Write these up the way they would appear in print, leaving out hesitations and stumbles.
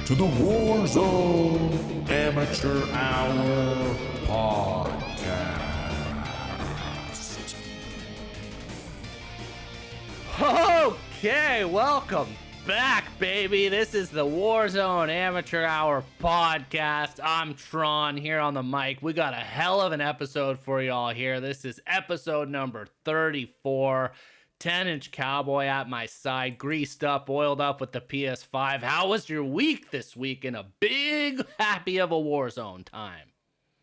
to the Warzone Amateur Hour podcast. Okay, welcome back, baby. This is the Warzone Amateur Hour podcast. I'm Tron here on the mic. We got a hell of an episode for y'all here. This is episode number 34. 10-inch cowboy at my side, greased up, oiled up with the PS5. How was your week this week in a big happy of a Warzone time?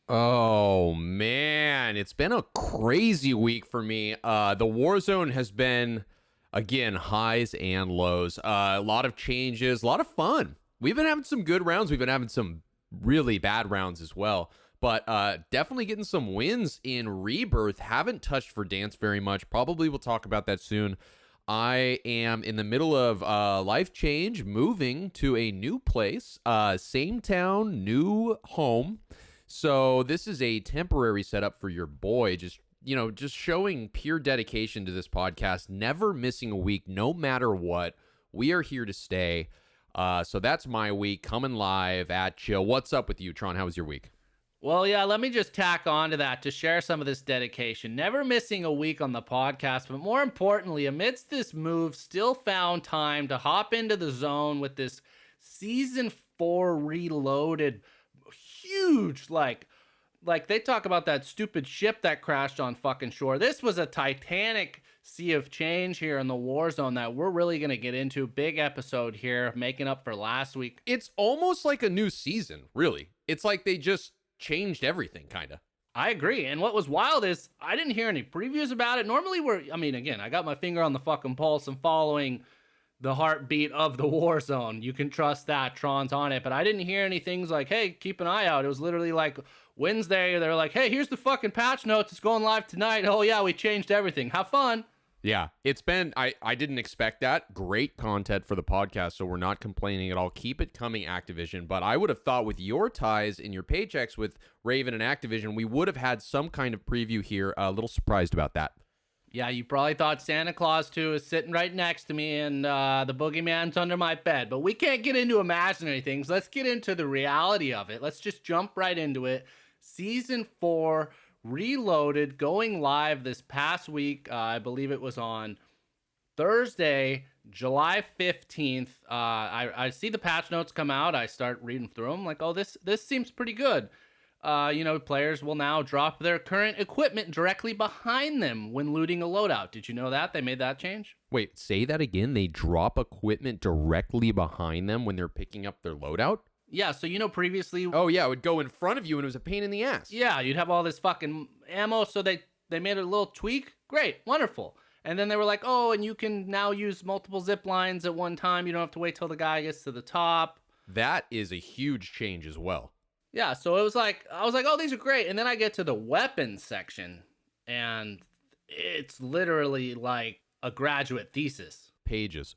Oh, man. It's been a crazy week for me. The Warzone has been, again, highs and lows. A lot of changes, a lot of fun. We've been having some good rounds. We've been having some really bad rounds as well. But definitely getting some wins in Rebirth. Haven't touched Verdansk very much. Probably we'll talk about that soon. I am in the middle of life change, moving to a new place. Same town, new home. So this is a temporary setup for your boy. Just showing pure dedication to this podcast. Never missing a week, no matter what. We are here to stay. So that's my week, coming live at you. What's up with you, Tron? How was your week? Well, yeah, let me just tack on to that to share some of this dedication. Never missing a week on the podcast, but more importantly, amidst this move, still found time to hop into the zone with this Season 4 Reloaded huge, like they talk about that stupid ship that crashed on fucking shore. This was a titanic sea of change here in the Warzone that we're really going to get into. Big episode here, making up for last week. It's almost like a new season, really. It's like they just changed everything, kind of. I agree. And what was wild is I didn't hear any previews about it. Normally again, I got my finger on the fucking pulse and following the heartbeat of the Warzone. You can trust that. Tron's on it. But I didn't hear any things like, hey, keep an eye out. It was literally like Wednesday. They're like, hey, here's the fucking patch notes. It's going live tonight. Oh, yeah, we changed everything. Have fun. Yeah, it's been, I didn't expect that. Great content for the podcast, so we're not complaining at all. Keep it coming, Activision. But I would have thought with your ties and your paychecks with Raven and Activision, we would have had some kind of preview here. A little surprised about that. Yeah, you probably thought Santa Claus 2 is sitting right next to me and the boogeyman's under my bed. But we can't get into imaginary things. Let's get into the reality of it. Let's just jump right into it. Season 4 Reloaded, going live this past week. I believe it was on Thursday, July 15th. I see the patch notes come out. I start reading through them. Like, oh, this seems pretty good. Players will now drop their current equipment directly behind them when looting a loadout. Did you know that? They made that change? Wait, say that again? They drop equipment directly behind them when they're picking up their loadout? Yeah, so previously... Oh, yeah, it would go in front of you and it was a pain in the ass. Yeah, you'd have all this fucking ammo, so they made a little tweak. Great, wonderful. And then they were like, oh, and you can now use multiple zip lines at one time. You don't have to wait till the guy gets to the top. That is a huge change as well. Yeah, so it was like, I was like, oh, these are great. And then I get to the weapons section, and it's literally like a graduate thesis. Pages.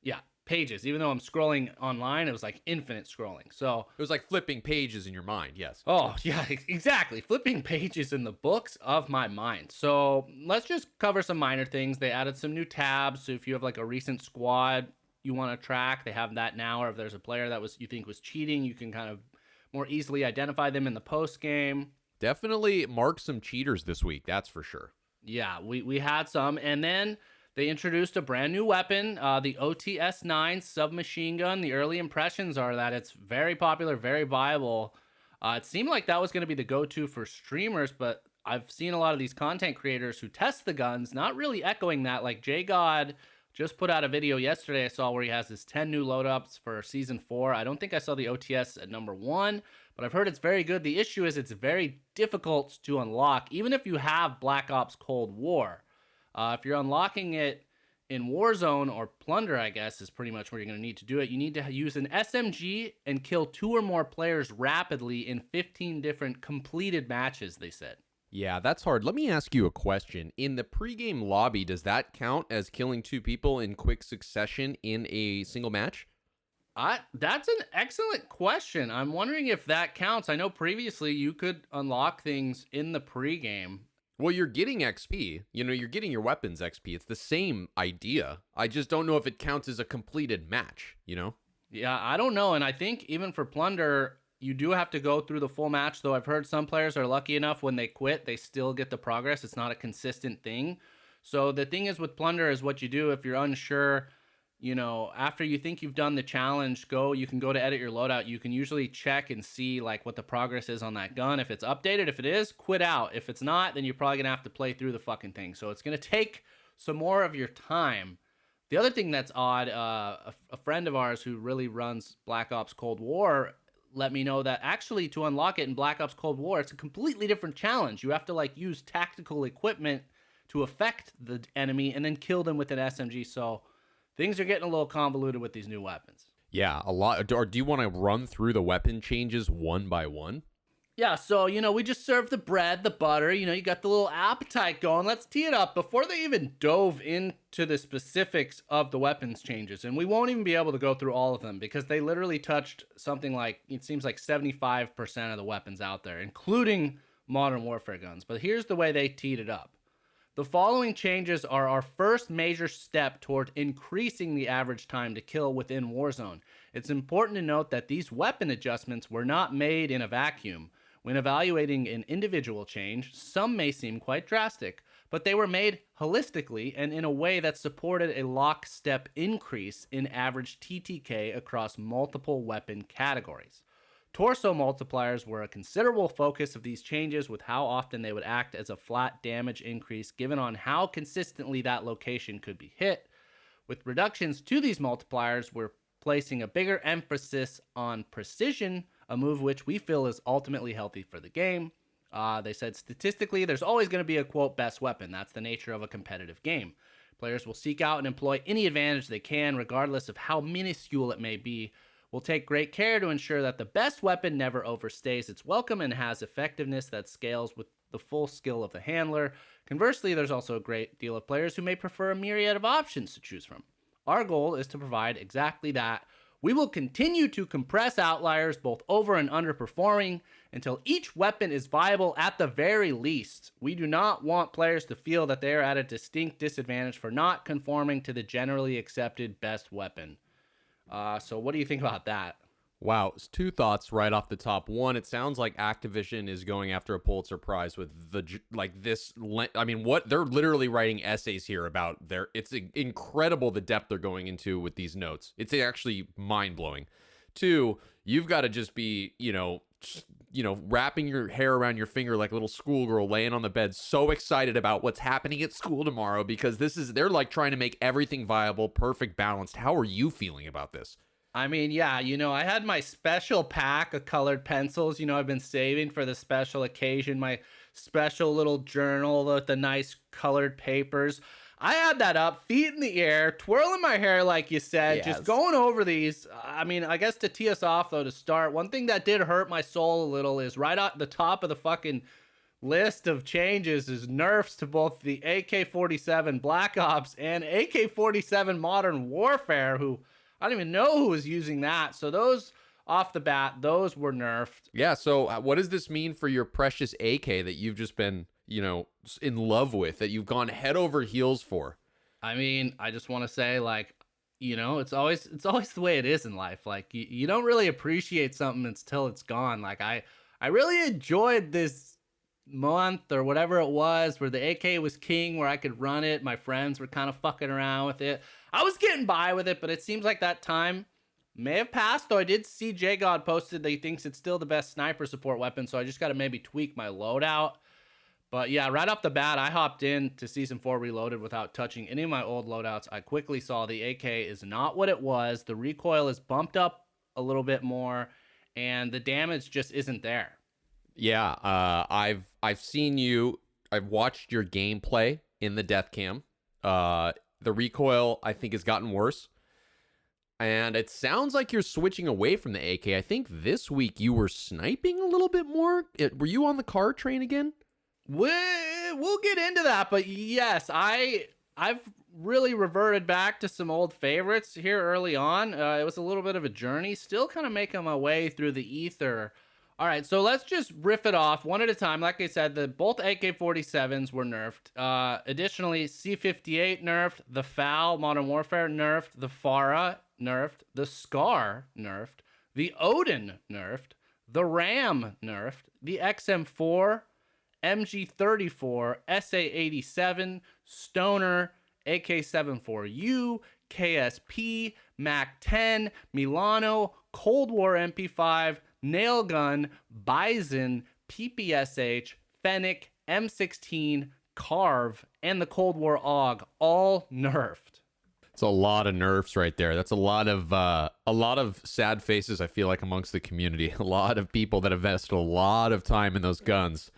Yeah, pages. Even though I'm scrolling online, it was like infinite scrolling. So it was like flipping pages in your mind, yes. Oh, yeah, exactly. Flipping pages in the books of my mind. So let's just cover some minor things. They added some new tabs. So if you have like a recent squad you want to track, they have that now. Or if there's a player that you think was cheating, you can kind of more easily identify them in the post game. Definitely mark some cheaters this week, that's for sure. Yeah, we had some. And then they introduced a brand new weapon, the OTS-9 submachine gun. The early impressions are that it's very popular, very viable. It seemed like that was going to be the go-to for streamers, but I've seen a lot of these content creators who test the guns, not really echoing that. Like JGod just put out a video yesterday I saw where he has his 10 new load-ups for Season 4. I don't think I saw the OTS at number 1, but I've heard it's very good. The issue is it's very difficult to unlock, even if you have Black Ops Cold War. If you're unlocking it in Warzone or Plunder, I guess, is pretty much where you're going to need to do it. You need to use an SMG and kill 2 or more players rapidly in 15 different completed matches, they said. Yeah, that's hard. Let me ask you a question. In the pregame lobby, does that count as killing 2 people in quick succession in a single match? That's an excellent question. I'm wondering if that counts. I know previously you could unlock things in the pregame. Well, you're getting XP. You're getting your weapons XP. It's the same idea. I just don't know if it counts as a completed match, Yeah, I don't know. And I think even for Plunder, you do have to go through the full match, though I've heard some players are lucky enough when they quit, they still get the progress. It's not a consistent thing. So the thing is with Plunder is what you do if you're unsure, after you think you've done the challenge, you can go to edit your loadout. You can usually check and see like what the progress is on that gun. If it's updated, if it is, quit out. If it's not, then you're probably going to have to play through the fucking thing. So it's going to take some more of your time. The other thing that's odd, a friend of ours who really runs Black Ops Cold War let me know that actually to unlock it in Black Ops Cold War, it's a completely different challenge. You have to like use tactical equipment to affect the enemy and then kill them with an SMG. So things are getting a little convoluted with these new weapons. Yeah, a lot. Or do you want to run through the weapon changes one by one? Yeah, so, we just served the bread, the butter, you got the little appetite going. Let's tee it up before they even dove into the specifics of the weapons changes. And we won't even be able to go through all of them because they literally touched something like, it seems like 75% of the weapons out there, including Modern Warfare guns. But here's the way they teed it up. The following changes are our first major step toward increasing the average time to kill within Warzone. It's important to note that these weapon adjustments were not made in a vacuum. When evaluating an individual change, some may seem quite drastic, but they were made holistically and in a way that supported a lockstep increase in average TTK across multiple weapon categories. Torso multipliers were a considerable focus of these changes, with how often they would act as a flat damage increase given on how consistently that location could be hit. With reductions to these multipliers, we're placing a bigger emphasis on precision, a move which we feel is ultimately healthy for the game. They said statistically, there's always going to be a, quote, best weapon. That's the nature of a competitive game. Players will seek out and employ any advantage they can, regardless of how minuscule it may be. We'll take great care to ensure that the best weapon never overstays its welcome and has effectiveness that scales with the full skill of the handler. Conversely, there's also a great deal of players who may prefer a myriad of options to choose from. Our goal is to provide exactly that. We will continue to compress outliers, both over and underperforming, until each weapon is viable at the very least. We do not want players to feel that they are at a distinct disadvantage for not conforming to the generally accepted best weapon. So what do you think about that? Wow, it's two thoughts right off the top. One, it sounds like Activision is going after a Pulitzer Prize with what they're literally writing essays here about it's incredible the depth they're going into with these notes. It's actually mind-blowing. Two, you've got to just be, wrapping your hair around your finger like a little schoolgirl laying on the bed, so excited about what's happening at school tomorrow because they're like trying to make everything viable, perfect, balanced. How are you feeling about this? I mean, yeah, I had my special pack of colored pencils, I've been saving for the special occasion, my special little journal with the nice colored papers. I had that up, feet in the air, twirling my hair, like you said, Yes. Just going over these. I mean, I guess to tee us off, though, to start, one thing that did hurt my soul a little is right at the top of the fucking list of changes is nerfs to both the AK-47 Black Ops and AK-47 Modern Warfare, who I don't even know who was using that. So those, off the bat, those were nerfed. Yeah, so what does this mean for your precious AK that you've just been, in love with, that you've gone head over heels for? I mean, I just want to say, like, it's always the way it is in life. Like, you don't really appreciate something until it's gone. Like, I really enjoyed this month or whatever it was where the AK was king, where I could run it. My friends were kind of fucking around with it. I was getting by with it, but it seems like that time may have passed, though I did see J-God posted that he thinks it's still the best sniper support weapon, so I just got to maybe tweak my loadout. But yeah, right off the bat, I hopped in to Season 4 Reloaded without touching any of my old loadouts. I quickly saw the AK is not what it was. The recoil is bumped up a little bit more, and the damage just isn't there. Yeah, I've seen you. I've watched your gameplay in the death cam. The recoil, I think, has gotten worse. And it sounds like you're switching away from the AK. I think this week you were sniping a little bit more. Were you on the car train again? We'll get into that, but yes, I've really reverted back to some old favorites here early on. It was a little bit of a journey, still kind of making my way through the ether. All right, so let's just riff it off one at a time. Like I said, both AK-47s were nerfed. Additionally, C-58 nerfed, the FAL, Modern Warfare nerfed, the FARA nerfed, the Scar nerfed, the Odin nerfed, the Ram nerfed, the XM4, MG34, SA87, Stoner, AK74U, KSP, MAC-10, Milano, Cold War MP5, Nailgun, Bison, PPSH, Fennec, M16, Carve, and the Cold War AUG, all nerfed. It's a lot of nerfs right there. That's a lot of sad faces, I feel like, amongst the community. A lot of people that have invested a lot of time in those guns.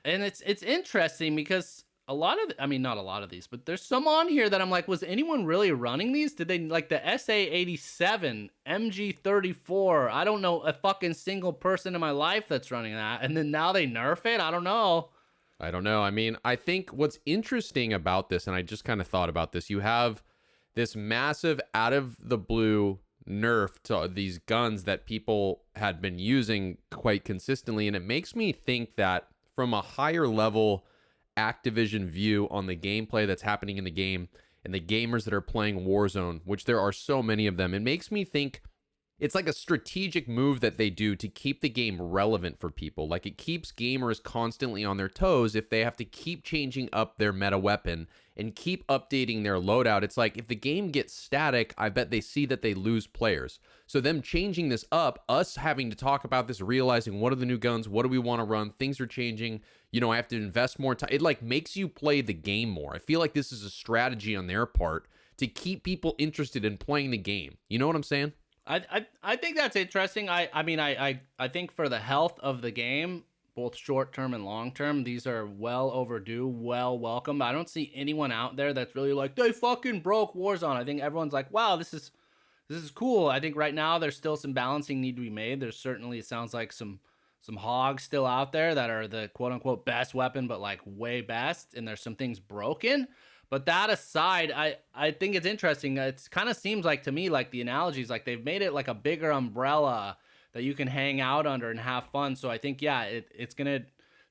And it's interesting because a lot of, I mean, not a lot of these, but there's some on here that I'm like, was anyone really running these? Did they, like the SA87, MG34? I don't know a fucking single person in my life that's running that. And then now they nerf it? I don't know. I mean, I think what's interesting about this, and I just kind of thought about this, you have this massive out of the blue nerf to these guns that people had been using quite consistently. And it makes me think that from a higher level Activision view on the gameplay that's happening in the game and the gamers that are playing Warzone, which there are so many of them, it makes me think it's like a strategic move that they do to keep the game relevant for people. Like, it keeps gamers constantly on their toes if they have to keep changing up their meta weapon and keep updating their loadout. It's like, if the game gets static, I bet they see that they lose players. So them changing this up, us having to talk about this, realizing what are the new guns, what do we want to run, things are changing, you know, I have to invest more time. It like makes you play the game more. I feel like this is a strategy on their part to keep people interested in playing the game. You know what I'm saying? I think that's interesting. I think for the health of the game, both short term and long term, these are well overdue, well welcome. I don't see anyone out there that's really like, they fucking broke Warzone. I think everyone's like, wow, this is cool. I think right now there's still some balancing need to be made. There's certainly, it sounds like some hogs still out there that are the quote unquote best weapon, but like way best, and there's some things broken. But that aside, I think it's interesting. It kind of seems like to me like the analogies, like they've made it like a bigger umbrella that you can hang out under and have fun. So I think, yeah, it's gonna.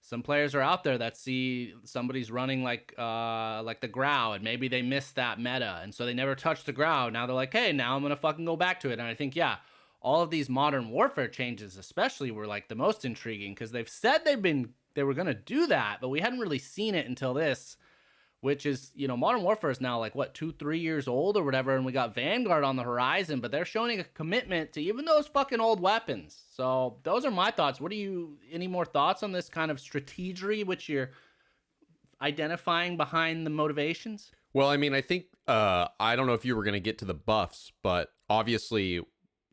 Some players are out there that see somebody's running like the Grau, and maybe they missed that meta, and so they never touched the Grau. Now they're like, hey, now I'm gonna fucking go back to it. And I think, yeah, all of these modern warfare changes, especially, were like the most intriguing because they've said they were gonna do that, but we hadn't really seen it until this. Which is, you know, Modern Warfare is now like, what, 2-3 years old or whatever, and we got Vanguard on the horizon, but they're showing a commitment to even those fucking old weapons. So those are my thoughts. Any more thoughts on this kind of strategy, which you're identifying behind the motivations? Well, I mean, I think, I don't know if you were going to get to the buffs, but obviously,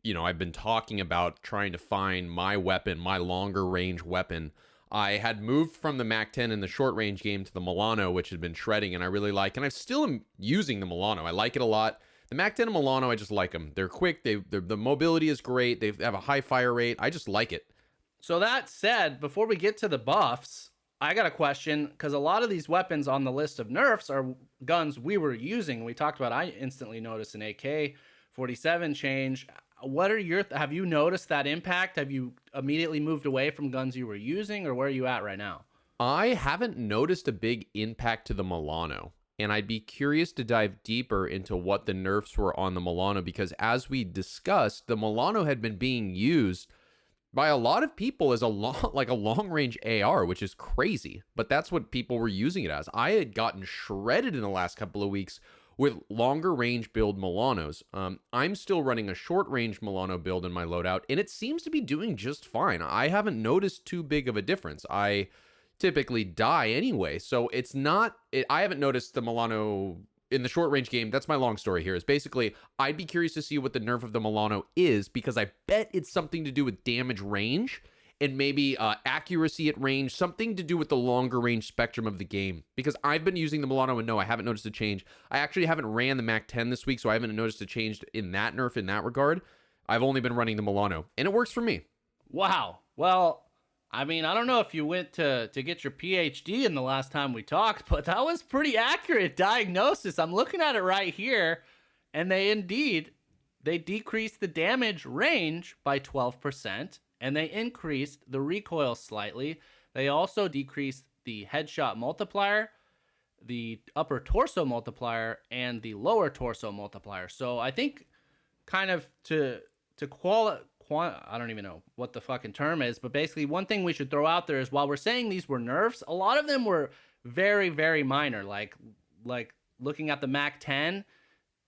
you know, I've been talking about trying to find my weapon, my longer range weapon. I had moved from the MAC-10 in the short range game to the Milano, which had been shredding, and I really like, and I still am using the Milano. I like it a lot. The MAC-10 and Milano, I just like them. They're quick. The mobility is great. They have a high fire rate. I just like it. So that said, before we get to the buffs, I got a question, because a lot of these weapons on the list of nerfs are guns we were using. We talked about, I instantly noticed an AK-47 change. What are have you noticed that impact? Have you immediately moved away from guns you were using, or where are you at right now? I haven't noticed a big impact to the Milano, and I'd be curious to dive deeper into what the nerfs were on the Milano, because as we discussed, the Milano had been being used by a lot of people as a long range AR, which is crazy, but that's what people were using it as. I had gotten shredded in the last couple of weeks with longer range build Milanos. I'm still running a short range Milano build in my loadout, and it seems to be doing just fine. I haven't noticed too big of a difference. I typically die anyway, so it's not, I haven't noticed the Milano in the short range game. That's my long story here, is basically, I'd be curious to see what the nerf of the Milano is, because I bet it's something to do with damage range, and maybe accuracy at range, something to do with the longer range spectrum of the game. Because I've been using the Milano, and no, I haven't noticed a change. I actually haven't ran the MAC-10 this week, so I haven't noticed a change in that nerf in that regard. I've only been running the Milano, and it works for me. Wow. Well, I mean, I don't know if you went to get your PhD in the last time we talked, but that was pretty accurate diagnosis. I'm looking at it right here, and they decreased the damage range by 12%. And they increased the recoil slightly. They also decreased the headshot multiplier, the upper torso multiplier, and the lower torso multiplier. So I think kind of I don't even know what the fucking term is, but basically one thing we should throw out there is while we're saying these were nerfs, a lot of them were very, very minor. Like looking at the Mac 10,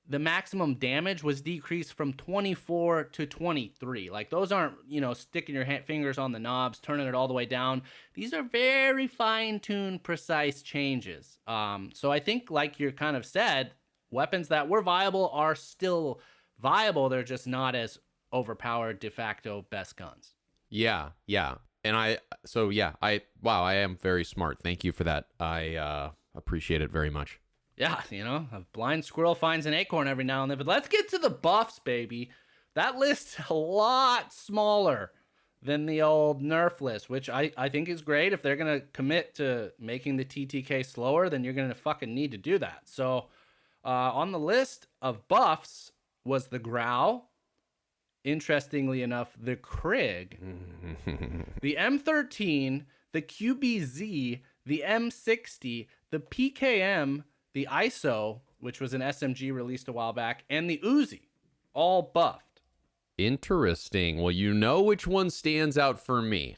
the maximum damage was decreased from 24 to 23. Like those aren't, sticking your fingers on the knobs, turning it all the way down. These are very fine-tuned, precise changes. So I think, like you kind of said, weapons that were viable are still viable. They're just not as overpowered de facto best guns. Yeah. And I am very smart. Thank you for that. I appreciate it very much. Yeah, a blind squirrel finds an acorn every now and then. But let's get to the buffs, baby. That list's a lot smaller than the old nerf list, which I think is great. If they're going to commit to making the TTK slower, then you're going to fucking need to do that. So on the list of buffs was the Growl. Interestingly enough, the Krig, the M13, the QBZ, the M60, the PKM, the ISO, which was an SMG released a while back, and the Uzi, all buffed. Interesting. Well, you know which one stands out for me.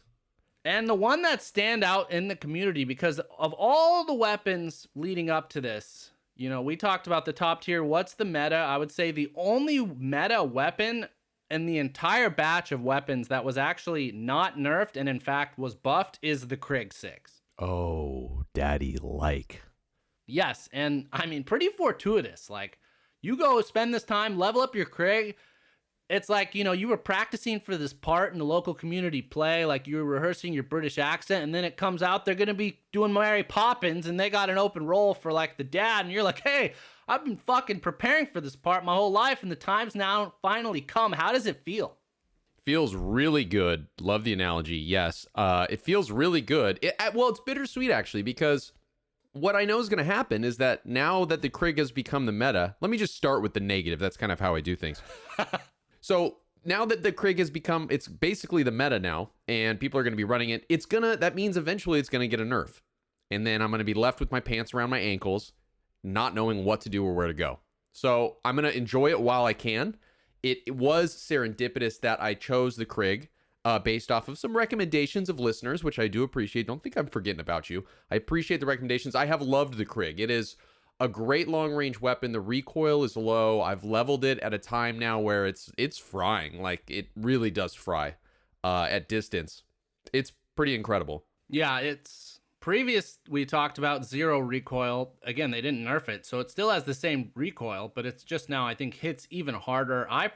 And the one that stand out in the community, because of all the weapons leading up to this, we talked about the top tier. What's the meta? I would say the only meta weapon in the entire batch of weapons that was actually not nerfed and in fact was buffed is the Krig 6. Oh, daddy like. Yes, and I mean, pretty fortuitous. Like, you go spend this time, level up your Krig. It's like, you were practicing for this part in the local community play, like you were rehearsing your British accent, and then it comes out they're going to be doing Mary Poppins, and they got an open role for, like, the dad, and you're like, hey, I've been fucking preparing for this part my whole life, and the time's now finally come. How does it feel? Feels really good. Love the analogy. Yes. It feels really good. It's bittersweet, actually, because what I know is going to happen is that now that the Krig has become the meta, let me just start with the negative. That's kind of how I do things. So now that the Krig has become, it's basically the meta now, and people are going to be running it, that means eventually it's going to get a nerf. And then I'm going to be left with my pants around my ankles, not knowing what to do or where to go. So I'm going to enjoy it while I can. It was serendipitous that I chose the Krig based off of some recommendations of listeners, which I do appreciate. Don't think I'm forgetting about you. I appreciate the recommendations. I have loved the Krig. It is a great long-range weapon. The recoil is low. I've leveled it at a time now where it's frying. Like, it really does fry at distance. It's pretty incredible. Yeah, it's previous. We talked about 0 recoil. Again, they didn't nerf it, so it still has the same recoil, but it's just now, I think, hits even harder. I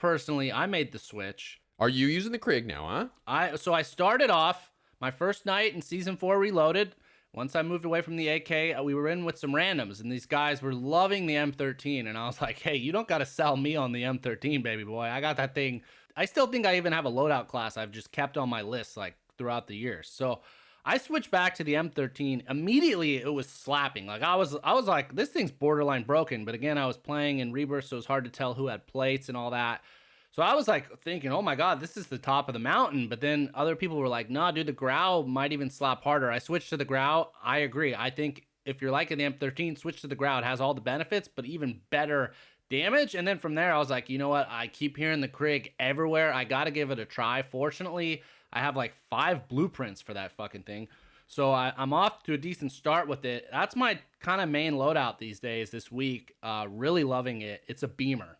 made the switch. Are you using the Krig now, huh? So I started off my first night in Season 4 Reloaded. Once I moved away from the AK, we were in with some randoms, and these guys were loving the M13, and I was like, hey, you don't got to sell me on the M13, baby boy. I got that thing. I still think I even have a loadout class I've just kept on my list, like, throughout the years. So I switched back to the M13. Immediately, it was slapping. Like, I was like, this thing's borderline broken, but again, I was playing in Rebirth, so it was hard to tell who had plates and all that. So I was like thinking, oh my God, this is the top of the mountain. But then other people were like, nah, dude, the Growl might even slap harder. I switched to the Growl. I agree. I think if you're liking the M13, switch to the Growl. It has all the benefits, but even better damage. And then from there, I was like, you know what? I keep hearing the Krig everywhere. I got to give it a try. Fortunately, I have like 5 blueprints for that fucking thing. So I'm off to a decent start with it. That's my kind of main loadout these days, this week. Really loving it. It's a beamer.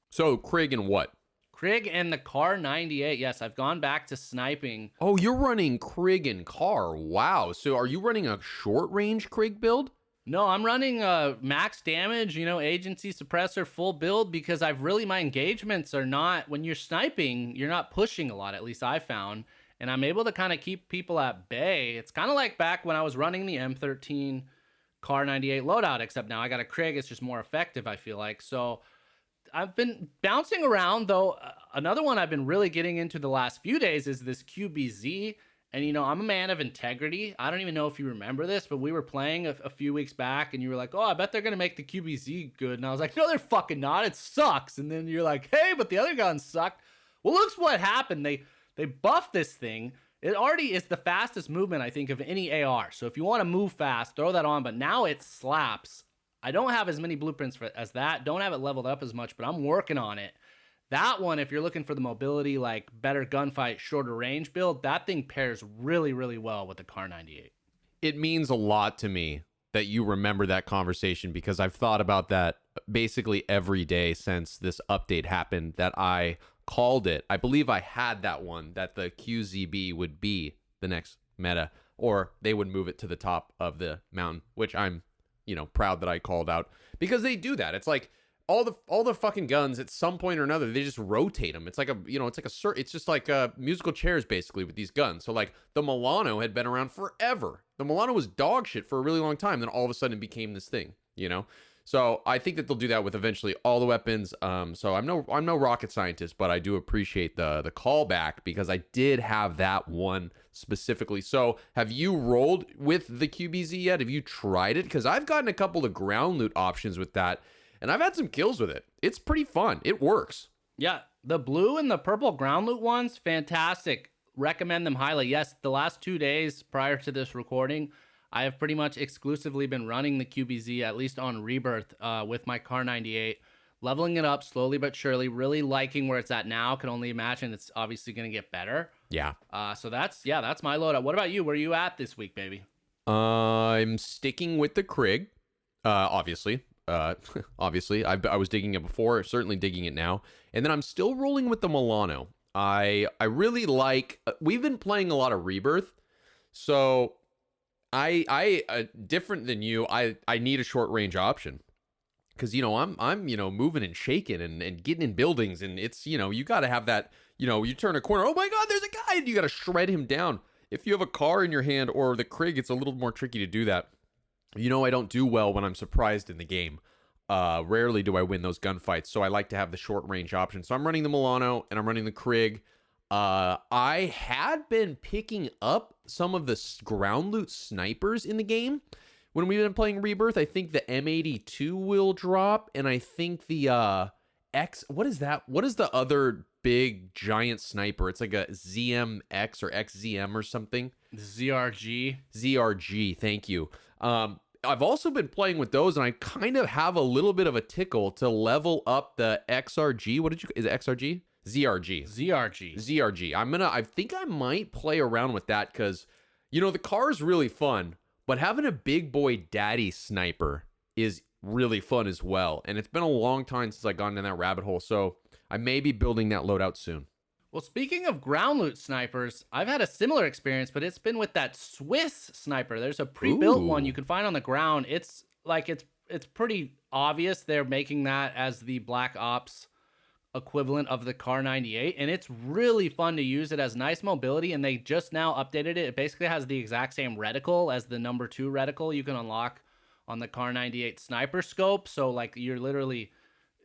So Krig and what? Krig and the Car 98. Yes, I've gone back to sniping. Oh, you're running Krig and Car. Wow. So are you running a short-range Krig build? No, I'm running max damage, agency suppressor full build, because my engagements are not, when you're sniping, you're not pushing a lot, at least I found. And I'm able to kind of keep people at bay. It's kind of like back when I was running the M13 Car 98 loadout, except now I got a Krig. It's just more effective, I feel like. So I've been bouncing around, though. Another one I've been really getting into the last few days is this QBZ. And, I'm a man of integrity. I don't even know if you remember this, but we were playing a few weeks back, and you were like, oh, I bet they're going to make the QBZ good. And I was like, no, they're fucking not. It sucks. And then you're like, hey, but the other guns sucked. Well, looks what happened. They buffed this thing. It already is the fastest movement, I think, of any AR. So if you want to move fast, throw that on. But now it slaps. I don't have as many blueprints as that. Don't have it leveled up as much, but I'm working on it. That one, if you're looking for the mobility, like better gunfight, shorter range build, that thing pairs really, really well with the Kar 98. It means a lot to me that you remember that conversation because I've thought about that basically every day since this update happened that I called it. I believe I had that one, that the QZB would be the next meta, or they would move it to the top of the mountain, which I'm, proud that I called out because they do that. It's like all the fucking guns at some point or another, they just rotate them. It's like it's just like musical chairs basically with these guns. So like the Milano had been around forever. The Milano was dog shit for a really long time. Then all of a sudden it became this thing, So I think that they'll do that with eventually all the weapons. So I'm no rocket scientist, but I do appreciate the callback because I did have that one specifically. So have you rolled with the QBZ yet? Have you tried it? Because I've gotten a couple of ground loot options with that, and I've had some kills with it. It's pretty fun. It works. Yeah, the blue and the purple ground loot ones, fantastic. Recommend them highly. Yes, the last 2 days prior to this recording, I have pretty much exclusively been running the QBZ, at least on Rebirth, with my Kar 98, leveling it up slowly but surely, really liking where it's at now. Can only imagine it's obviously going to get better. Yeah. So that's my loadout. What about you? Where are you at this week, baby? I'm sticking with the Krig, obviously. Obviously, I was digging it before, certainly digging it now. And then I'm still rolling with the Milano. I really like, we've been playing a lot of Rebirth, so I different than you, I need a short range option because I'm moving and shaking and getting in buildings, and it's you got to have that, you turn a corner, oh my god, there's a guy, and you got to shred him down. If you have a car in your hand or the Krig, it's a little more tricky to do that. I don't do well when I'm surprised in the game. Rarely do I win those gunfights, so I like to have the short range option. So I'm running the Milano and I'm running the Krig. I had been picking up some of the ground loot snipers in the game when we've been playing Rebirth. I think the M82 will drop, and I think the what is that? What is the other big giant sniper? It's like a ZMX or XZM or something. ZRG, thank you. I've also been playing with those, and I kind of have a little bit of a tickle to level up the XRG. Is it XRG? ZRG. I think I might play around with that because, the car is really fun, but having a big boy daddy sniper is really fun as well. And it's been a long time since I've gone down that rabbit hole, so I may be building that loadout soon. Well, speaking of ground loot snipers, I've had a similar experience, but it's been with that Swiss sniper. There's a pre-built one you can find on the ground. It's pretty obvious they're making that as the Black Ops equivalent of the Kar 98, and it's really fun to use. It has nice mobility, and they just now updated it. It basically has the exact same reticle as the number 2 reticle you can unlock on the Kar 98 sniper scope. So like you're literally,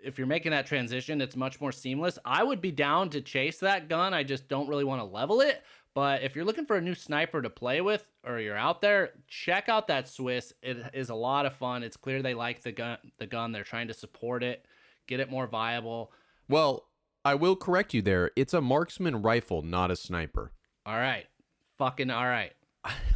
if you're making that transition, it's much more seamless. I would be down to chase that gun. I just don't really want to level it. But if you're looking for a new sniper to play with, or you're out there, check out that Swiss. It is a lot of fun. It's clear they like the gun. They're trying to support it, get it more viable. Well, I will correct you there. It's a marksman rifle, not a sniper. All right. Fucking all right.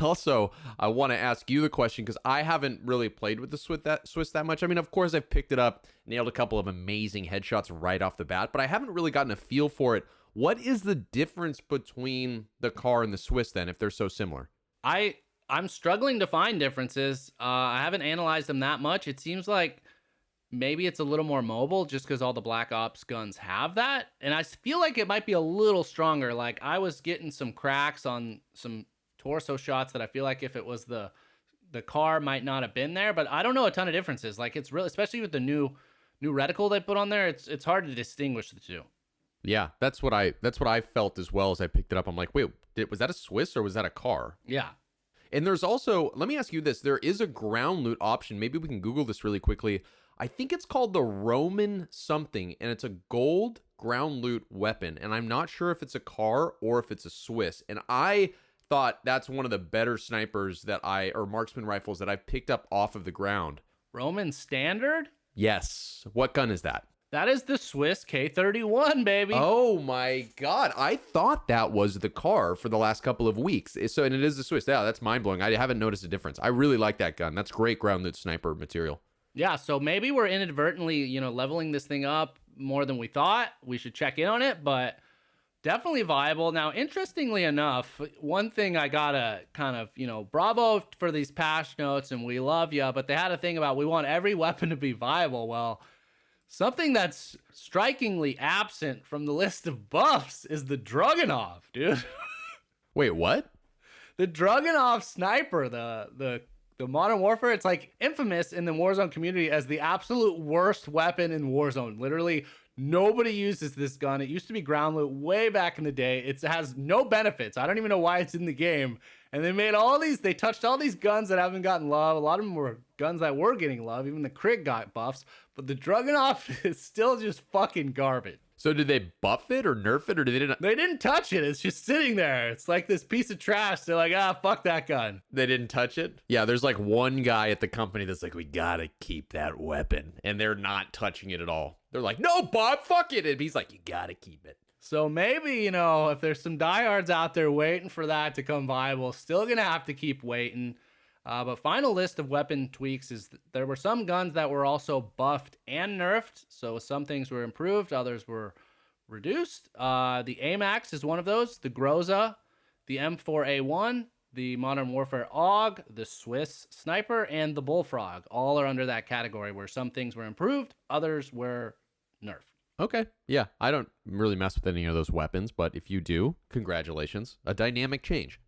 Also, I want to ask you the question because I haven't really played with the Swiss that much. I mean, of course, I've picked it up, nailed a couple of amazing headshots right off the bat, but I haven't really gotten a feel for it. What is the difference between the Kar and the Swiss then, if they're so similar? I'm struggling to find differences. I haven't analyzed them that much. It seems like maybe it's a little more mobile just because all the Black Ops guns have that. And I feel like it might be a little stronger. Like I was getting some cracks on some torso shots that I feel like if it was the Kar might not have been there, but I don't know a ton of differences. Like it's really, especially with the new reticle they put on there, it's hard to distinguish the two. Yeah, that's what I felt as well as I picked it up. I'm like, wait, was that a Swiss or was that a Kar? Yeah. And there's also, let me ask you this, there is a ground loot option. Maybe we can Google this really quickly. I think it's called the Roman something, and it's a gold ground loot weapon. And I'm not sure if it's a Kar or if it's a Swiss. And I thought that's one of the better snipers or marksman rifles that I've picked up off of the ground. Roman standard? Yes. What gun is that? That is the Swiss K31, baby. Oh my God. I thought that was the Kar for the last couple of weeks. So, and it is the Swiss. Yeah, that's mind blowing. I haven't noticed a difference. I really like that gun. That's great ground loot sniper material. Yeah, so maybe we're inadvertently, leveling this thing up more than we thought. We should check in on it, but definitely viable. Now, interestingly enough, one thing I gotta kind of, bravo for these patch notes, and we love you, but they had a thing about we want every weapon to be viable. Well, something that's strikingly absent from the list of buffs is the Dragunov, dude. Wait, what? The Dragunov sniper, the Modern Warfare, it's like infamous in the Warzone community as the absolute worst weapon in Warzone. Literally, nobody uses this gun. It used to be ground loot way back in the day. It has no benefits. I don't even know why it's in the game. And they touched all these guns that haven't gotten love. A lot of them were guns that were getting love. Even the Krig got buffs. But the Dragunov is still just fucking garbage. So did they buff it or nerf it, or did they didn't? They didn't touch it. It's just sitting there. It's like this piece of trash. They're like, fuck that gun. They didn't touch it? Yeah, there's like one guy at the company that's like, we gotta keep that weapon. And they're not touching it at all. They're like, no, Bob, fuck it. And he's like, you gotta keep it. So maybe, if there's some diehards out there waiting for that to come viable, still gonna have to keep waiting. But final list of weapon tweaks is there were some guns that were also buffed and nerfed. So some things were improved, others were reduced. The AMAX is one of those. The Groza, the M4A1, the Modern Warfare AUG, the Swiss Sniper, and the Bullfrog. All are under that category where some things were improved, others were nerfed. Okay. Yeah, I don't really mess with any of those weapons, but if you do, congratulations. A dynamic change.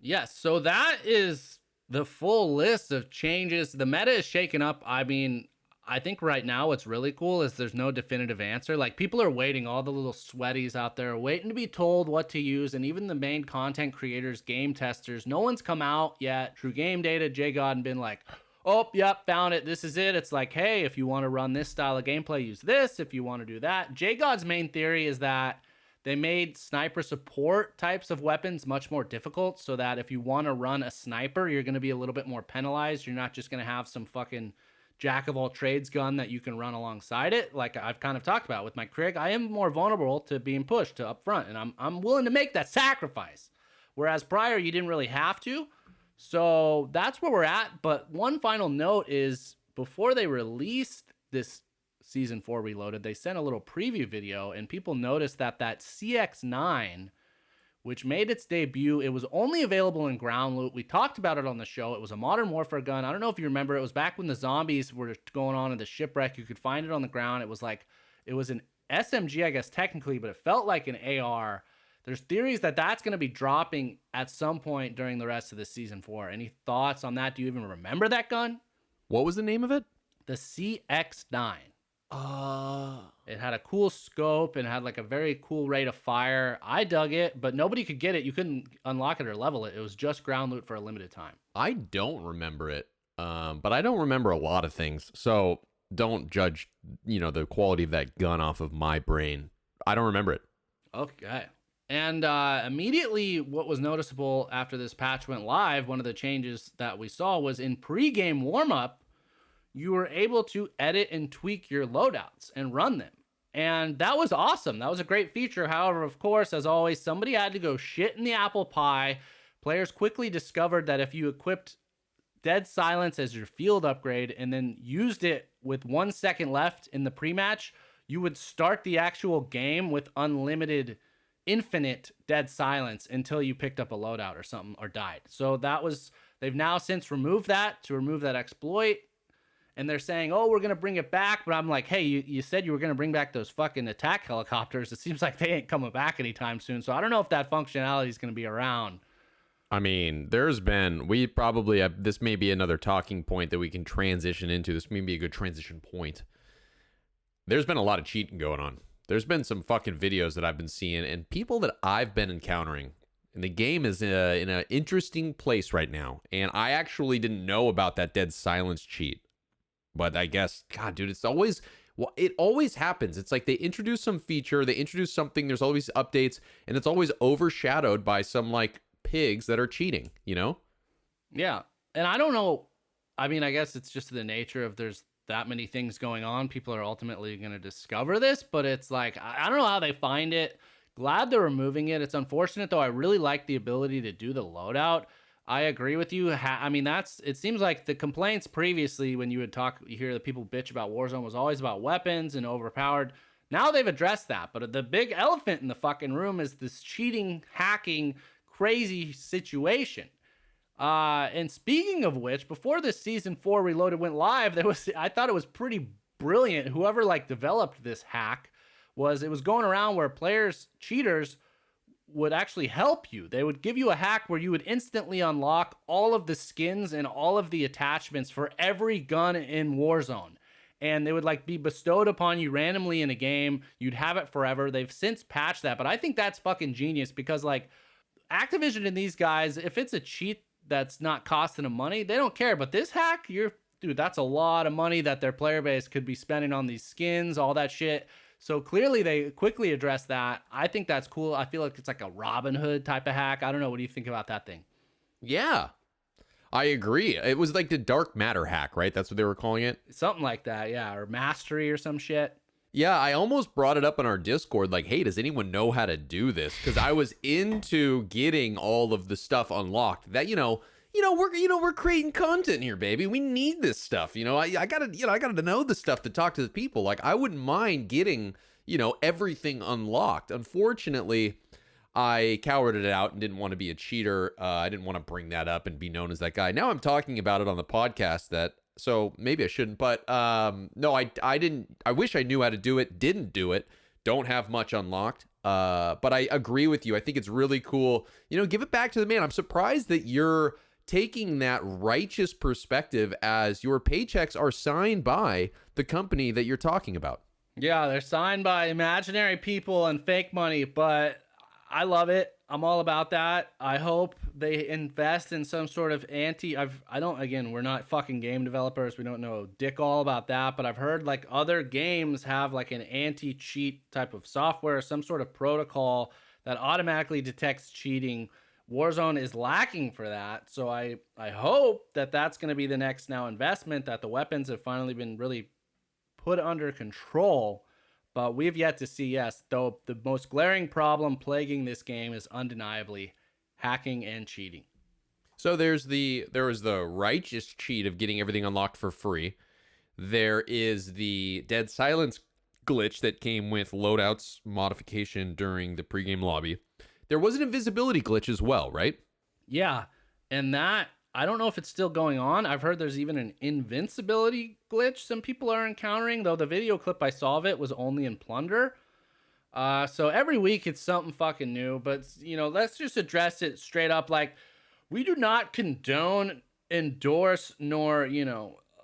Yes, so that is the full list of changes. The meta is shaken up. I mean, I think right now what's really cool is there's no definitive answer. Like, people are waiting, all the little sweaties out there are waiting to be told what to use, and even the main content creators, game testers, no one's come out yet. True Game Data, JGod, and been like, oh, yep, found it. This is it. It's like, hey, if you want to run this style of gameplay, use this. If you want to do that. JGod's main theory is that they made sniper support types of weapons much more difficult so that if you want to run a sniper, you're going to be a little bit more penalized. You're not just going to have some fucking jack of all trades gun that you can run alongside it. Like I've kind of talked about with my Krig, I am more vulnerable to being pushed to up front, and I'm willing to make that sacrifice. Whereas prior, you didn't really have to. So that's where we're at. But one final note is before they released this Season 4 Reloaded, they sent a little preview video, and people noticed that CX-9, which made its debut, it was only available in ground loot. We talked about it on the show. It was a Modern Warfare gun. I don't know if you remember. It was back when the zombies were going on in the shipwreck. You could find it on the ground. It was an SMG, I guess, technically, but it felt like an AR. There's theories that that's going to be dropping at some point during the rest of the Season 4. Any thoughts on that? Do you even remember that gun? What was the name of it? The CX-9. It had a cool scope and had like a very cool rate of fire. I dug it, but nobody could get it. You couldn't unlock it or level it. It was just ground loot for a limited time. I don't remember it, but I don't remember a lot of things. So don't judge, the quality of that gun off of my brain. I don't remember it. Okay. And immediately what was noticeable after this patch went live, one of the changes that we saw was in pregame warm-up, you were able to edit and tweak your loadouts and run them. And that was awesome. That was a great feature. However, of course, as always, somebody had to go shit in the apple pie. Players quickly discovered that if you equipped Dead Silence as your field upgrade and then used it with 1 second left in the pre-match, you would start the actual game with unlimited, infinite Dead Silence until you picked up a loadout or something or died. So they've now since removed that to remove that exploit. And they're saying, oh, we're going to bring it back. But I'm like, hey, you said you were going to bring back those fucking attack helicopters. It seems like they ain't coming back anytime soon. So I don't know if that functionality is going to be around. I mean, this may be another talking point that we can transition into. This may be a good transition point. There's been a lot of cheating going on. There's been some fucking videos that I've been seeing and people that I've been encountering. And the game is in an interesting place right now. And I actually didn't know about that Dead Silence cheat. But I guess, God, dude, it always happens. It's like they introduce some feature, they introduce something, there's always updates, and it's always overshadowed by some, like, pigs that are cheating, Yeah. And I don't know. I mean, I guess it's just the nature of there's that many things going on. People are ultimately going to discover this, but it's like, I don't know how they find it. Glad they're removing it. It's unfortunate, though. I really like the ability to do the loadout. I agree with you. I mean, it seems like the complaints previously when you hear the people bitch about Warzone was always about weapons and overpowered. Now they've addressed that, but the big elephant in the fucking room is this cheating, hacking, crazy situation. And speaking of which, before this season 4 Reloaded went live, I thought it was pretty brilliant. Whoever like developed this hack it was going around where cheaters would actually help you. They would give you a hack where you would instantly unlock all of the skins and all of the attachments for every gun in Warzone. And they would like be bestowed upon you randomly in a game. You'd have it forever. They've since patched that, but I think that's fucking genius because like Activision and these guys, if it's a cheat that's not costing them money, they don't care. But this hack, dude, that's a lot of money that their player base could be spending on these skins, all that shit. So clearly they quickly addressed that. I think that's cool. I feel like it's like a Robin Hood type of hack. I don't know. What do you think about that thing? Yeah, I agree. It was like the dark matter hack, right? That's what they were calling it. Something like that, yeah. Or mastery or some shit. Yeah, I almost brought it up on our Discord, like, hey, does anyone know how to do this? Because I was into getting all of the stuff unlocked. That we're creating content here, baby. We need this stuff. I gotta know the stuff to talk to the people. Like, I wouldn't mind getting everything unlocked. Unfortunately, I cowered it out and didn't want to be a cheater. I didn't want to bring that up and be known as that guy. Now I'm talking about it on the podcast so maybe I shouldn't, but no, I didn't. I wish I knew how to do it. Didn't do it. Don't have much unlocked. But I agree with you. I think it's really cool. Give it back to the man. I'm surprised that you're taking that righteous perspective as your paychecks are signed by the company that you're talking about. Yeah, they're signed by imaginary people and fake money, but I love it. I'm all about that. I hope they invest in some sort of we're not fucking game developers. We don't know dick all about that, but I've heard like other games have like an anti-cheat type of software, some sort of protocol that automatically detects cheating. Warzone is lacking for that. So I hope that that's going to be the next now investment, that the weapons have finally been really put under control. But we've yet to see, yes, though the most glaring problem plaguing this game is undeniably hacking and cheating. So there was the righteous cheat of getting everything unlocked for free. There is the dead silence glitch that came with loadouts modification during the pregame lobby. There was an invisibility glitch as well, right? Yeah, and that, I don't know if it's still going on. I've heard there's even an invincibility glitch some people are encountering, though the video clip I saw of it was only in Plunder. So every week it's something fucking new, but let's just address it straight up. Like, we do not condone, endorse, nor,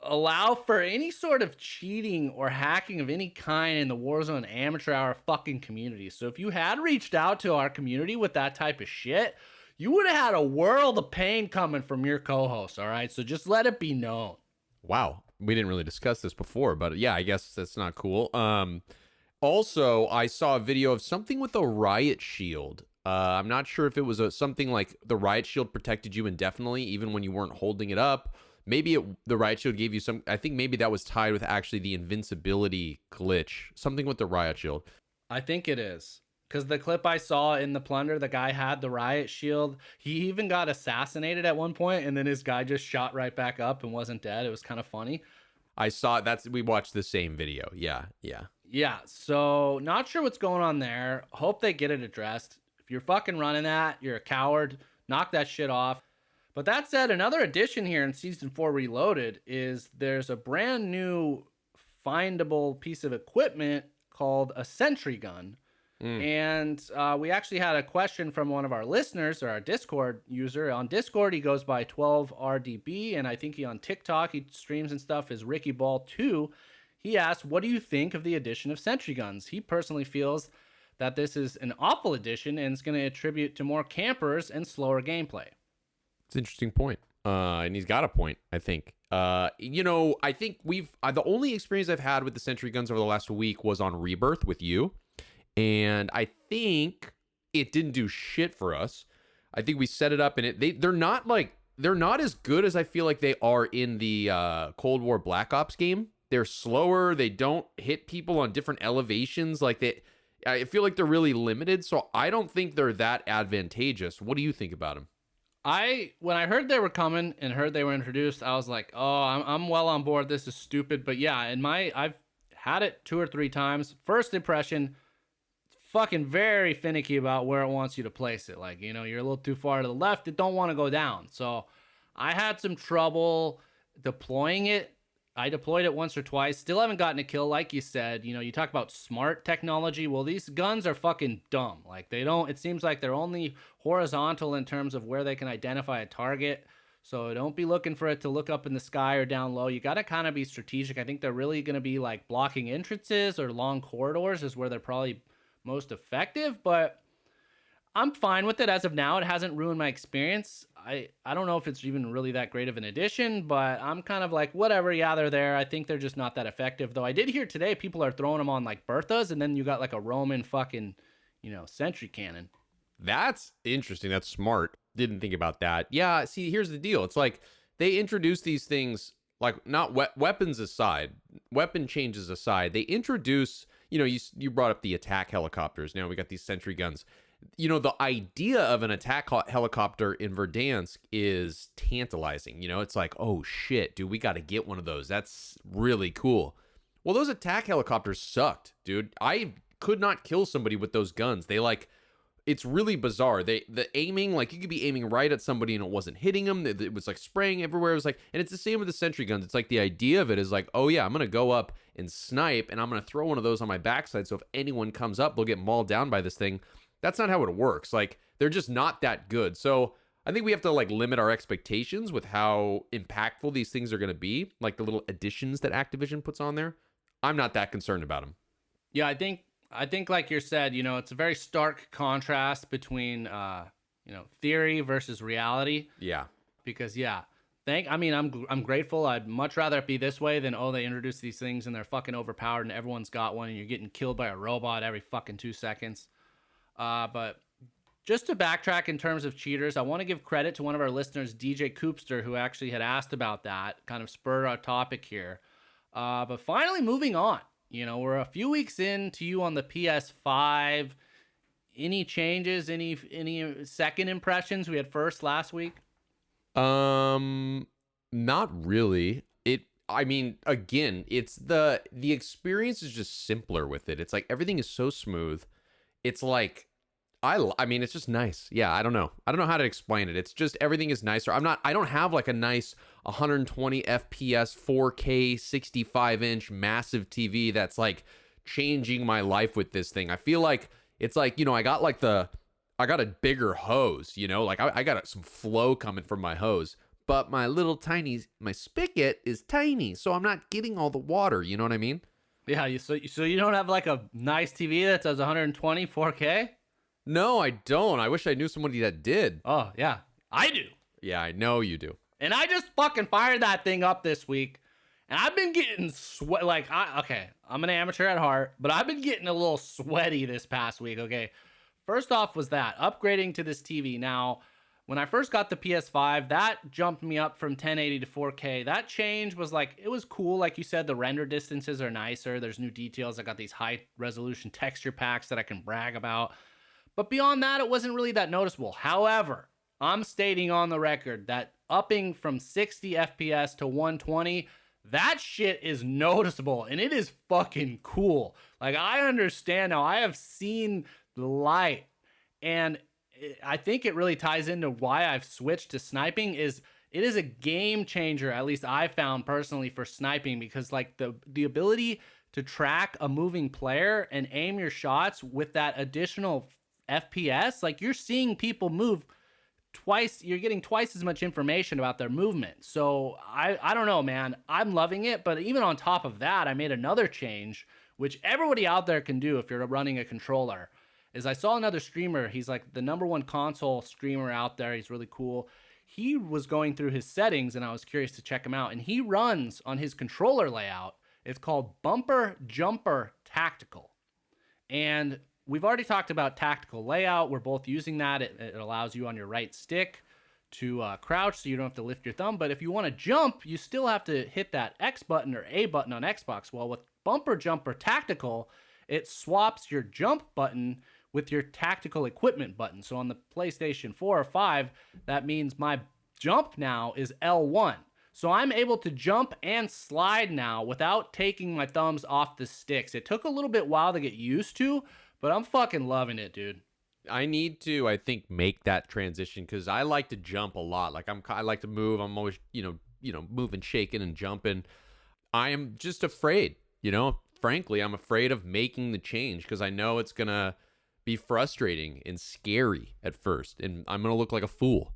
allow for any sort of cheating or hacking of any kind in the Warzone Amateur Hour fucking community. So if you had reached out to our community with that type of shit, you would have had a world of pain coming from your co-host, all right? So just let it be known. Wow. We didn't really discuss this before, but yeah, I guess that's not cool. Also, I saw a video of something with a riot shield. I'm not sure if it was something like the riot shield protected you indefinitely, even when you weren't holding it up. Maybe the riot shield gave you I think maybe that was tied with actually the invincibility glitch. Something with the riot shield. I think it is. Because the clip I saw in the Plunder, the guy had the riot shield. He even got assassinated at one point, and then his guy just shot right back up and wasn't dead. It was kind of funny. I saw we watched the same video. Yeah. Yeah, so not sure what's going on there. Hope they get it addressed. If you're fucking running that, you're a coward. Knock that shit off. But that said, another addition here in Season 4 Reloaded is there's a brand new findable piece of equipment called a sentry gun. And we actually had a question from one of our listeners, or our Discord user. On Discord, he goes by 12RDB, and I think on TikTok, he streams and stuff, is Ricky Ball 2. He asked, what do you think of the addition of sentry guns? He personally feels that this is an awful addition and it's going to attribute to more campers and slower gameplay. It's an interesting point. And he's got a point, I think. I think the only experience I've had with the sentry guns over the last week was on Rebirth with you. And I think it didn't do shit for us. I think we set it up and they're not as good as I feel like they are in the Cold War Black Ops game. They're slower. They don't hit people on different elevations. I feel like they're really limited. So I don't think they're that advantageous. What do you think about them? When I heard they were coming and heard they were introduced, I was like, oh, I'm well on board. This is stupid. But yeah, I've Had it 2 or 3 times. First impression, fucking very finicky about where it wants you to place it. Like, you're a little too far to the left. It don't want to go down. So I had some trouble deploying it. I deployed it once or twice. Still haven't gotten a kill, like you said. You talk about smart technology. Well, these guns are fucking dumb. Like, it seems like they're only horizontal in terms of where they can identify a target. So don't be looking for it to look up in the sky or down low. You got to kind of be strategic. I think they're really going to be like blocking entrances or long corridors is where they're probably most effective, but I'm fine with it as of now. It hasn't ruined my experience. I don't know if it's even really that great of an addition, but I'm kind of like, whatever. Yeah, they're there. I think they're just not that effective, though. I did hear today people are throwing them on like Berthas, and then you got like a Roman fucking, sentry cannon. That's interesting. That's smart. Didn't think about that. Yeah, see, here's the deal. It's like they introduce these things, like not weapons aside, weapon changes aside. They introduce, you brought up the attack helicopters. Now we got these sentry guns. The idea of an attack helicopter in Verdansk is tantalizing. It's like, oh shit, dude, we got to get one of those. That's really cool. Well, those attack helicopters sucked, dude. I could not kill somebody with those guns. It's really bizarre. The aiming, like, you could be aiming right at somebody and it wasn't hitting them. It was like spraying everywhere. It was like, and it's the same with the sentry guns. It's like the idea of it is like, oh yeah, I'm gonna go up and snipe, and I'm gonna throw one of those on my backside. So if anyone comes up, they'll get mauled down by this thing. That's not how it works. Like, they're just not that good. So I think we have to like limit our expectations with how impactful these things are gonna be. Like the little additions that Activision puts on there. I'm not that concerned about them. Yeah, I think like you said, it's a very stark contrast between, theory versus reality. Yeah. Because I'm grateful. I'd much rather it be this way than, they introduce these things and they're fucking overpowered and everyone's got one and you're getting killed by a robot every fucking 2 seconds. But just to backtrack in terms of cheaters, I want to give credit to one of our listeners, DJ Coopster, who actually had asked about that, kind of spurred our topic here. But finally moving on. We're a few weeks into you on the PS5. Any changes? Any second impressions? We had first last week. Not really. Again, it's the experience is just simpler with it. It's like everything is so smooth. It's like it's just nice. Yeah, I don't know how to explain it. It's just everything is nicer. I don't have like a nice 120 FPS 4K 65-inch massive TV that's like changing my life with this thing. I feel like it's like, I got a bigger hose, like I got some flow coming from my hose, but my spigot is tiny, so I'm not getting all the water, you know what I mean? Yeah, so you don't have like a nice TV that does 120 4K? No, I don't. I wish I knew somebody that did. Oh, yeah. I do. Yeah, I know you do. And I just fucking fired that thing up this week. And I've been getting I'm an amateur at heart, but I've been getting a little sweaty this past week, okay? First off was that, upgrading to this TV. Now, when I first got the PS5, that jumped me up from 1080 to 4K. That change was like, it was cool. Like you said, the render distances are nicer. There's new details. I got these high resolution texture packs that I can brag about. But beyond that, it wasn't really that noticeable. However, I'm stating on the record that upping from 60 FPS to 120, that shit is noticeable and it is fucking cool. Like, I understand now. I have seen the light, and I think it really ties into why I've switched to sniping. It is a game changer, at least I found personally, for sniping, because like the ability to track a moving player and aim your shots with that additional FPS, like you're seeing people move twice, you're getting twice as much information about their movement. So I don't know, man, I'm loving it. But even on top of that, I made another change, which everybody out there can do if you're running a controller. Is I saw another streamer, he's like the #1 console streamer out there, he's really cool. He was going through his settings and I was curious to check him out, and he runs on his controller layout. It's called Bumper Jumper Tactical. And we've already talked about tactical layout. We're both using that. It allows you on your right stick to crouch so you don't have to lift your thumb. But if you want to jump, you still have to hit that X button or A button on Xbox. Well, with Bumper Jumper Tactical, it swaps your jump button with your tactical equipment button. So on the PlayStation 4 or 5, that means my jump now is L1. So I'm able to jump and slide now without taking my thumbs off the sticks. It took a little bit while to get used to, but I'm fucking loving it, dude. I need to, I think, make that transition because I like to jump a lot. Like I like to move. I'm always, moving, shaking, and jumping. I am just afraid, frankly, I'm afraid of making the change because I know it's gonna be frustrating and scary at first, and I'm gonna look like a fool.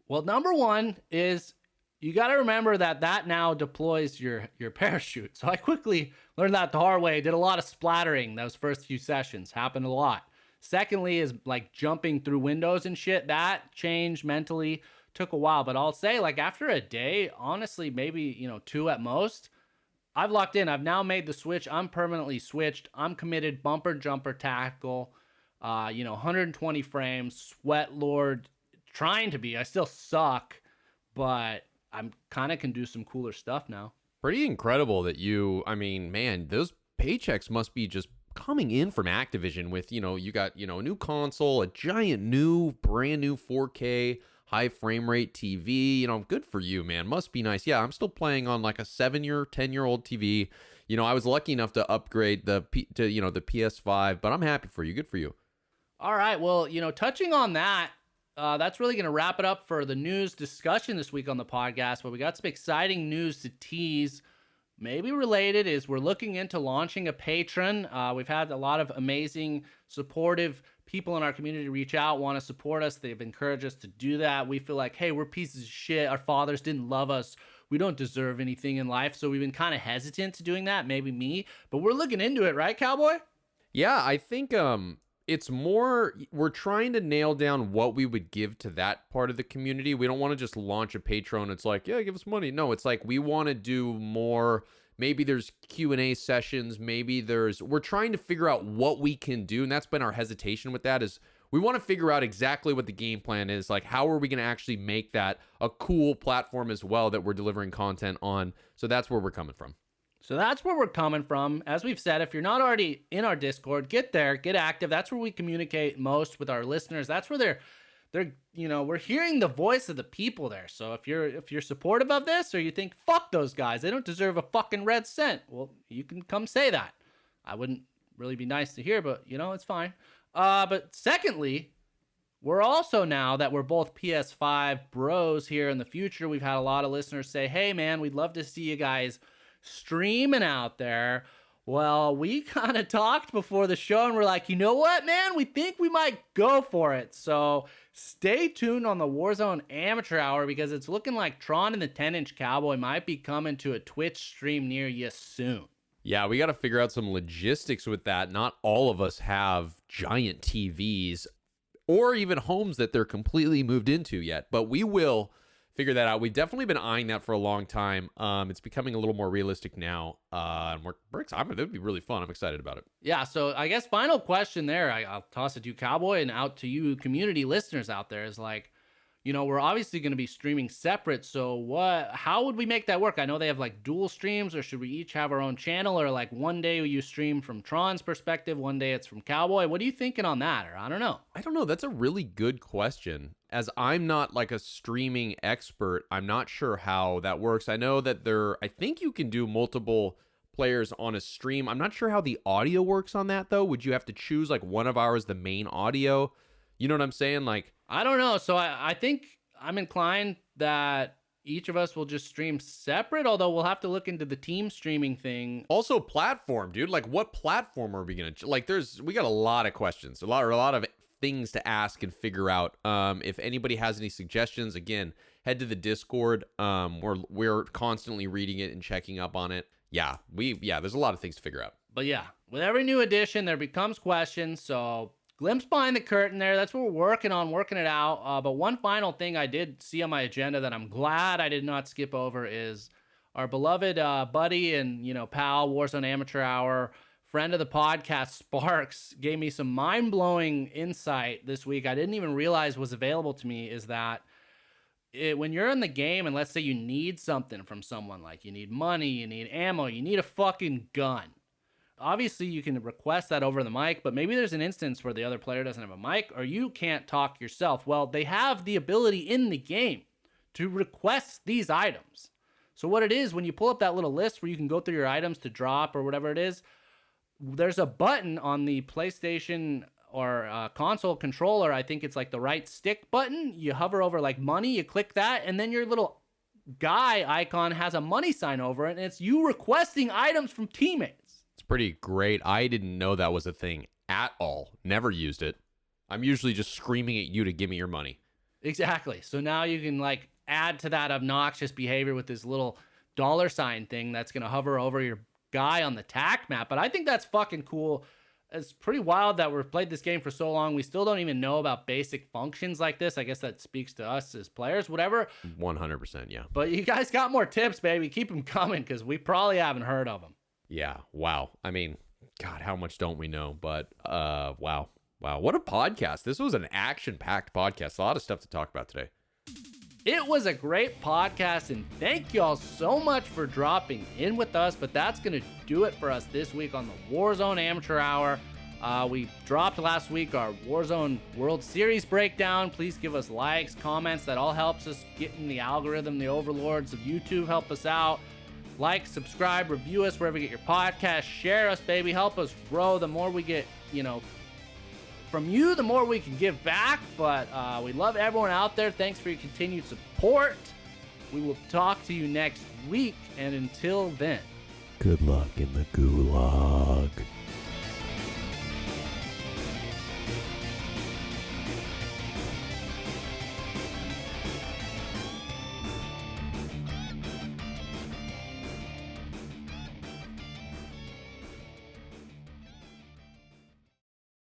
Well, number one is you got to remember that now deploys your parachute. So I quickly learned that the hard way. Did a lot of splattering those first few sessions. Happened a lot. Secondly is like jumping through windows and shit. That changed mentally. Took a while. But I'll say like after a day, honestly, maybe, 2 at most, I've locked in. I've now made the switch. I'm permanently switched. I'm committed bumper jumper tackle, 120 frames, sweat lord, trying to be. I still suck, but I'm kind of can do some cooler stuff now. Pretty incredible that man, those paychecks must be just coming in from Activision with, you got, a new console, a giant brand new 4K high frame rate TV, good for you, man. Must be nice. Yeah, I'm still playing on like a 10-year-old TV. I was lucky enough to upgrade the PS5, but I'm happy for you. Good for you. All right. Well, touching on that, that's really going to wrap it up for the news discussion this week on the podcast. But we got some exciting news to tease. Maybe related is we're looking into launching a Patreon. We've had a lot of amazing, supportive people in our community reach out, want to support us. They've encouraged us to do that. We feel like, hey, we're pieces of shit. Our fathers didn't love us. We don't deserve anything in life. So we've been kind of hesitant to doing that. Maybe me. But we're looking into it, right, Cowboy? Yeah, I think it's more, we're trying to nail down what we would give to that part of the community. We don't want to just launch a Patreon. It's like, yeah, give us money. No, it's like we want to do more. Maybe there's Q&A sessions. We're trying to figure out what we can do. And that's been our hesitation with that is we want to figure out exactly what the game plan is. Like, how are we going to actually make that a cool platform as well that we're delivering content on? So that's where we're coming from. So that's where we're coming from. As we've said, if you're not already in our Discord, get there, get active. That's where we communicate most with our listeners. That's where we're hearing the voice of the people there. So if you're supportive of this or you think, fuck those guys, they don't deserve a fucking red cent, well, you can come say that. I wouldn't really be nice to hear, but it's fine. But secondly, we're also, now that we're both PS5 bros here in the future, we've had a lot of listeners say, hey man, we'd love to see you guys streaming out there. Well, we kind of talked before the show and we're like, you know what, man? We think we might go for it. So stay tuned on the Warzone Amateur Hour because it's looking like Tron and the 10InchCowboy might be coming to a Twitch stream near you soon. Yeah, we got to figure out some logistics with that. Not all of us have giant TVs or even homes that they're completely moved into yet, but we will figure that out. We've definitely been eyeing that for a long time. It's becoming a little more realistic now. And we're excited. It would be really fun. I'm excited about it. Yeah, so I guess final question there, I'll toss it to you, Cowboy, and out to you community listeners out there is like, we're obviously going to be streaming separate. So how would we make that work? I know they have like dual streams, or should we each have our own channel? Or like one day you stream from Tron's perspective, one day it's from Cowboy. What are you thinking on that? Or I don't know. That's a really good question. As I'm not like a streaming expert, I'm not sure how that works. I know that I think you can do multiple players on a stream. I'm not sure how the audio works on that though. Would you have to choose like one of ours, the main audio? You know what I'm saying? Like, I don't know. So I think I'm inclined that each of us will just stream separate, although we'll have to look into the team streaming thing. Also platform, dude. Like what platform are we going to, like we got a lot of questions, a lot of things to ask and figure out. If anybody has any suggestions, again, head to the Discord. We're constantly reading it and checking up on it. Yeah, there's a lot of things to figure out. But yeah, with every new edition, there becomes questions. So glimpse behind the curtain there. That's what we're working it out. But one final thing I did see on my agenda that I'm glad I did not skip over is our beloved buddy and pal, Warzone Amateur Hour, friend of the podcast, Sparks, gave me some mind-blowing insight this week I didn't even realize was available to me, is that when you're in the game and let's say you need something from someone, like you need money, you need ammo, you need a fucking gun. Obviously, you can request that over the mic, but maybe there's an instance where the other player doesn't have a mic or you can't talk yourself. Well, they have the ability in the game to request these items. So what it is, when you pull up that little list where you can go through your items to drop or whatever it is, there's a button on the PlayStation or console controller. I think it's like the right stick button. You hover over like money, you click that, and then your little guy icon has a money sign over it, and it's you requesting items from teammates. It's pretty great. I didn't know that was a thing at all. Never used it. I'm usually just screaming at you to give me your money. Exactly. So now you can like add to that obnoxious behavior with this little $ thing that's going to hover over your guy on the tac map. But I think that's fucking cool. It's pretty wild that we've played this game for so long. We still don't even know about basic functions like this. I guess that speaks to us as players, whatever. 100%, yeah. But you guys got more tips, baby. Keep them coming because we probably haven't heard of them. Yeah, wow. I mean, God, how much don't we know? But wow. What a podcast. This was an action-packed podcast. A lot of stuff to talk about today. It was a great podcast, and thank y'all so much for dropping in with us. But that's going to do it for us this week on the Warzone Amateur Hour. We dropped last week our Warzone World Series breakdown. Please give us likes, comments. That all helps us get in the algorithm. The overlords of YouTube help us out. Like, subscribe, review us wherever you get your podcast. Share us, baby. Help us grow. The more we get, from you, the more we can give back. But we love everyone out there. Thanks for your continued support. We will talk to you next week. And until then, Good luck in the gulag.